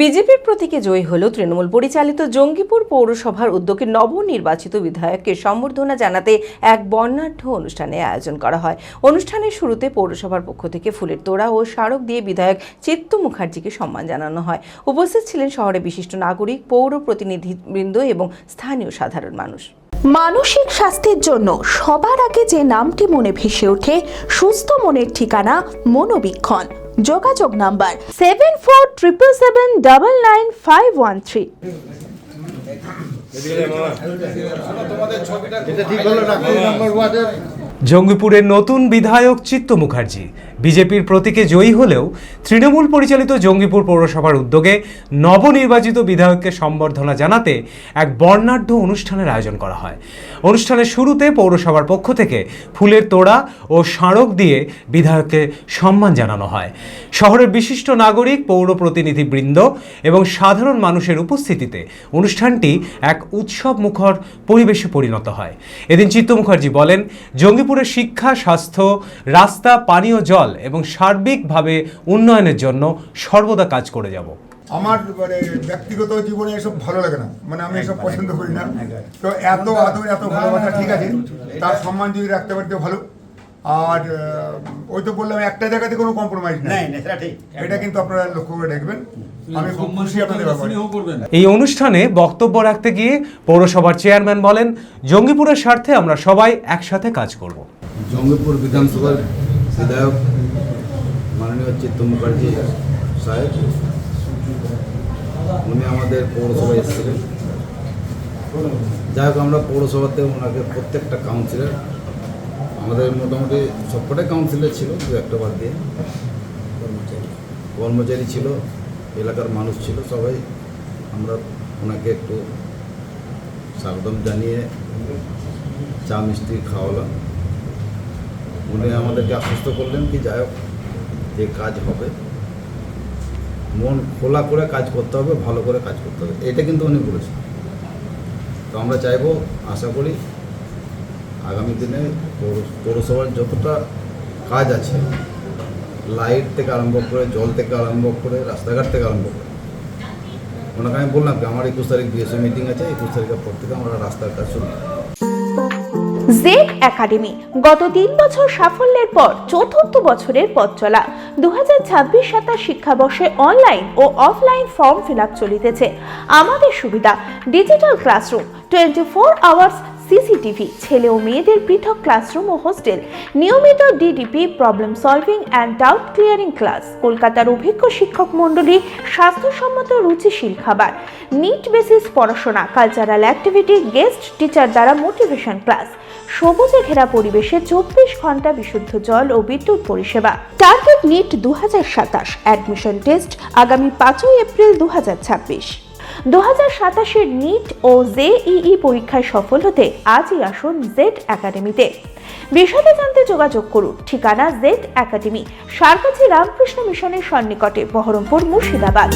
বিজেপির প্রতীকে জয়ী হলেও তৃণমূল পরিচালিত জঙ্গিপুর পৌরসভার উদ্যোগে নবনির্বাচিত বিধায়ককে সম্বর্ধনা জানাতে এক বর্ণাঢ্য অনুষ্ঠানের আয়োজন করা হয়। অনুষ্ঠানের শুরুতে পৌরসভার পক্ষ থেকে ফুলের তোড়া ও স্মারক দিয়ে বিধায়ক চিত্ত মুখার্জিকে সম্মান জানানো হয়। উপস্থিত ছিলেন শহরের বিশিষ্ট নাগরিক, পৌর প্রতিনিধিবৃন্দ এবং স্থানীয় সাধারণ মানুষ। মানসিক স্বাস্থ্যের জন্য সবার আগে যে নামটি মনে ভেসে ওঠে, সুস্থ মনের ঠিকানা মনোবীক্ষণ। যোগাযোগ নাম্বার 7477799513। জঙ্গিপুরের নতুন বিধায়ক চিত্ত মুখার্জি বিজেপির প্রতীকে জয়ী হলেও তৃণমূল পরিচালিত জঙ্গিপুর পৌরসভার উদ্যোগে নবনির্বাচিত বিধায়ককে সম্বর্ধনা জানাতে এক বর্ণাঢ্য অনুষ্ঠানের আয়োজন করা হয়। অনুষ্ঠানের শুরুতে পৌরসভার পক্ষ থেকে ফুলের তোড়া ও স্মারক দিয়ে বিধায়ককে সম্মান জানানো হয়। শহরের বিশিষ্ট নাগরিক, পৌর প্রতিনিধিবৃন্দ এবং সাধারণ মানুষের উপস্থিতিতে অনুষ্ঠানটি এক উৎসব মুখর পরিবেশে পরিণত হয়। এদিন চিত্ত মুখার্জি বলেন, জঙ্গিপুরের শিক্ষা, স্বাস্থ্য, রাস্তা, পানীয় জল এবং সার্বিকভাবে উন্নয়নের জন্য সর্বদা কাজ করে যাব। আমার ব্যক্তিগত জীবনে এসব ভালো লাগে না, আমি এসব পছন্দ করি না। তো এত আদর, এত ভালোবাসা ঠিক আছে, তার সম্মান যদি রাখতে পারতে ভালো। আর ওই তো বললাম, একটা জায়গাতে কোনো কম্প্রোমাইজ নেই, এটা কিন্তু আপনারা লক্ষ্য করে দেখবেন। আমি খুব খুশি আপনাদের ব্যাপারে। এই অনুষ্ঠানে বক্তব্য রাখতে গিয়ে পৌরসভার চেয়ারম্যান বলেন, জঙ্গিপুরের স্বার্থে আমরা সবাই একসাথে কাজ করব। জঙ্গিপুর বিধানসভার বিধায়ক মাননীয় চিত্ত মুখার্জি সাহেব, উনি আমাদের পৌরসভায় এসেছিলেন। যাই হোক, আমরা পৌরসভাতে ওনাকে প্রত্যেকটা কাউন্সিলর, আমাদের মোটামুটি সবকটাই কাউন্সিলর ছিল, দু একটা বাদ দিয়ে কর্মচারী ছিল, এলাকার মানুষ ছিল, সবাই আমরা ওনাকে একটু স্বাগতম জানিয়ে চা মিষ্টি খাওয়ালাম। উনি আমাদেরকে আশ্বস্ত করলেন কি, যাই হোক, যে কাজ হবে মন খোলা করে কাজ করতে হবে, ভালো করে কাজ করতে হবে, এটা কিন্তু উনি বলেছেন। তো আমরা চাইবো, আশা করি আগামী দিনে পৌরসভার যতটা কাজ আছে, লাইট থেকে আরম্ভ করে, জল থেকে আরম্ভ করে, রাস্তাঘাট থেকে আরম্ভ করে, ওনাকে আমি বললাম কি আমার 21 তারিখ বিএসএ মিটিং আছে, 21 তারিখের পর থেকে আমরা রাস্তার কাজ শুরু। জেড একাডেমি গত 3 বছর সাফল্যের পর চতুর্থ বছরের পথ চলা। 2026-27 শিক্ষাবর্ষে অনলাইন ও অফলাইন ফর্ম ফিল আপ চলিতেছে। আমাদের সুবিধা, ডিজিটাল ক্লাসরুম, 24 আওয়ার্স সিসিটিভি, ছেলে ও মেয়েদের পৃথক ক্লাসরুম ও হোস্টেল, নিয়মিত DDP, problem solving and doubt clearing class, কলকাতার অভিজ্ঞ শিক্ষক মণ্ডলী, স্বাস্থ্যসম্মত রুচিশীল খাবার, নিট বেসিস পড়াশোনা, কালচারাল অ্যাক্টিভিটি, গেস্ট টিচার দ্বারা মোটিভেশন ক্লাস, সবুজে ঘেরা পরিবেশে 24 ঘন্টা বিশুদ্ধ জল ও বিদ্যুৎ পরিষেবা। টার্গেট নিট 2027, অ্যাডমিশন টেস্ট আগামী 5 এপ্রিল 2026। 2027-এর নিট ও জেইই পরীক্ষায় সফল হতে আজই আসুন জেড একাডেমিতে। বিশদে জানতে যোগাযোগ করুন। ঠিকানা জেড একাডেমি, সারকাছি রামকৃষ্ণ মিশনের সন্নিকটে, বহরমপুর, মুর্শিদাবাদ।